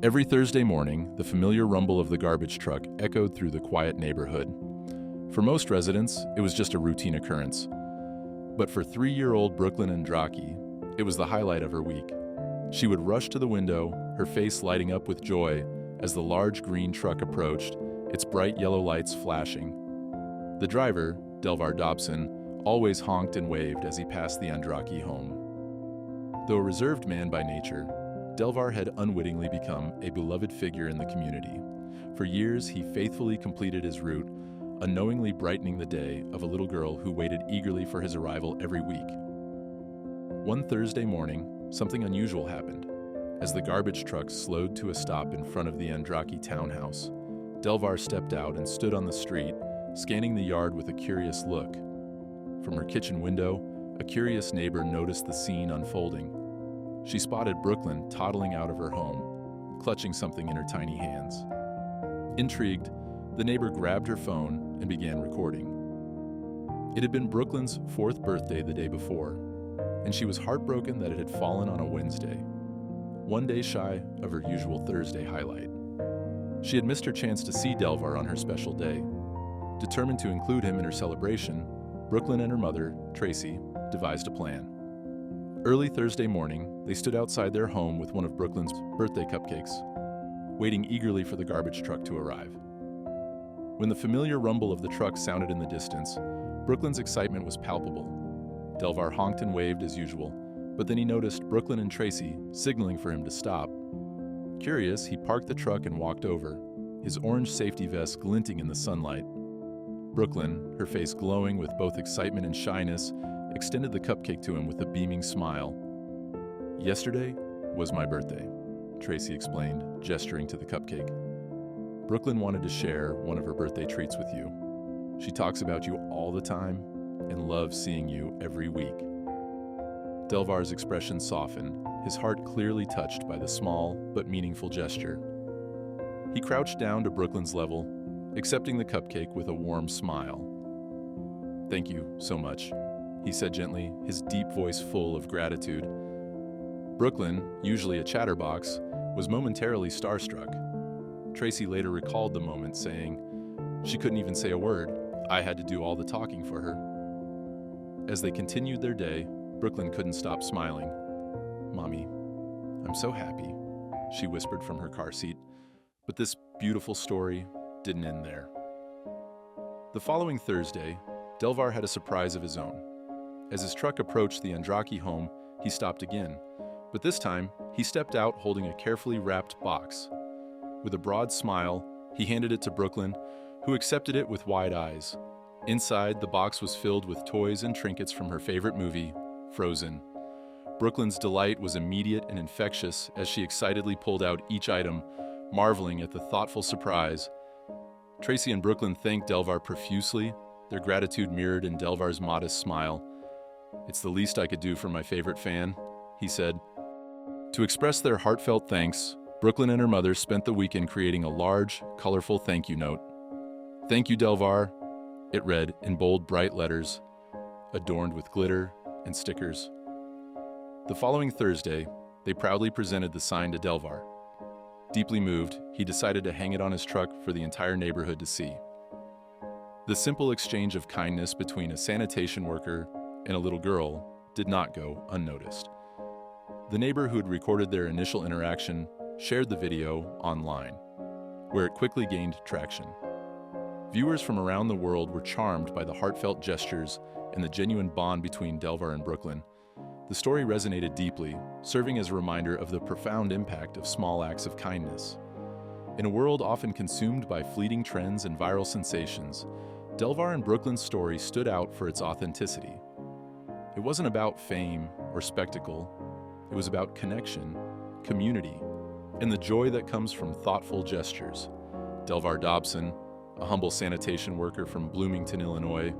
Every Thursday morning, the familiar rumble of the garbage truck echoed through the quiet neighborhood. For most residents, it was just a routine occurrence. But for 3-year-old Brooklyn Andraki, it was the highlight of her week. She would rush to the window, her face lighting up with joy as the large green truck approached, its bright yellow lights flashing. The driver, Delvar Dobson, always honked and waved as he passed the Andraki home. Though a reserved man by nature, Delvar had unwittingly become a beloved figure in the community. For years, he faithfully completed his route, unknowingly brightening the day of a little girl who waited eagerly for his arrival every week. One Thursday morning, something unusual happened. As the garbage truck slowed to a stop in front of the Andraki townhouse, Delvar stepped out and stood on the street, scanning the yard with a curious look. From her kitchen window, a curious neighbor noticed the scene unfolding. She spotted Brooklyn toddling out of her home, clutching something in her tiny hands. Intrigued, the neighbor grabbed her phone and began recording. It had been Brooklyn's 4th birthday the day before, and she was heartbroken that it had fallen on a Wednesday, one day shy of her usual Thursday highlight. She had missed her chance to see Delvar on her special day. Determined to include him in her celebration, Brooklyn and her mother, Tracy, devised a plan. Early Thursday morning, they stood outside their home with one of Brooklyn's birthday cupcakes, waiting eagerly for the garbage truck to arrive. When the familiar rumble of the truck sounded in the distance, Brooklyn's excitement was palpable. Delvar honked and waved as usual, but then he noticed Brooklyn and Tracy signaling for him to stop. Curious, he parked the truck and walked over, his orange safety vest glinting in the sunlight. Brooklyn, her face glowing with both excitement and shyness, extended the cupcake to him with a beaming smile. "Yesterday was my birthday," Tracy explained, gesturing to the cupcake. "Brooklyn wanted to share one of her birthday treats with you. She talks about you all the time and loves seeing you every week." Delvar's expression softened, his heart clearly touched by the small but meaningful gesture. He crouched down to Brooklyn's level, accepting the cupcake with a warm smile. "Thank you so much," he said gently, his deep voice full of gratitude. Brooklyn, usually a chatterbox, was momentarily starstruck. Tracy later recalled the moment, saying, "She couldn't even say a word. I had to do all the talking for her." As they continued their day, Brooklyn couldn't stop smiling. "Mommy, I'm so happy," she whispered from her car seat. But this beautiful story didn't end there. The following Thursday, Delvar had a surprise of his own. As his truck approached the Andraki home, he stopped again. But this time, he stepped out holding a carefully wrapped box. With a broad smile, he handed it to Brooklyn, who accepted it with wide eyes. Inside, the box was filled with toys and trinkets from her favorite movie, Frozen. Brooklyn's delight was immediate and infectious as she excitedly pulled out each item, marveling at the thoughtful surprise. Tracy and Brooklyn thanked Delvar profusely, their gratitude mirrored in Delvar's modest smile. "It's the least I could do for my favorite fan," he said. To express their heartfelt thanks, Brooklyn and her mother spent the weekend creating a large, colorful thank you note. "Thank you, Delvar," it read in bold, bright letters, adorned with glitter and stickers. The following Thursday, they proudly presented the sign to Delvar. Deeply moved, he decided to hang it on his truck for the entire neighborhood to see. The simple exchange of kindness between a sanitation worker and a little girl did not go unnoticed. The neighbor who had recorded their initial interaction shared the video online, where it quickly gained traction. Viewers from around the world were charmed by the heartfelt gestures and the genuine bond between Delvar and Brooklyn. The story resonated deeply, serving as a reminder of the profound impact of small acts of kindness. In a world often consumed by fleeting trends and viral sensations, Delvar and Brooklyn's story stood out for its authenticity. It wasn't about fame or spectacle. It was about connection, community, and the joy that comes from thoughtful gestures. Delvar Dobson, a humble sanitation worker from Bloomington, Illinois,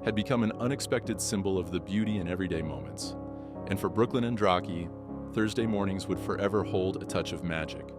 had become an unexpected symbol of the beauty in everyday moments. And for Brooklyn Andraki, Thursday mornings would forever hold a touch of magic.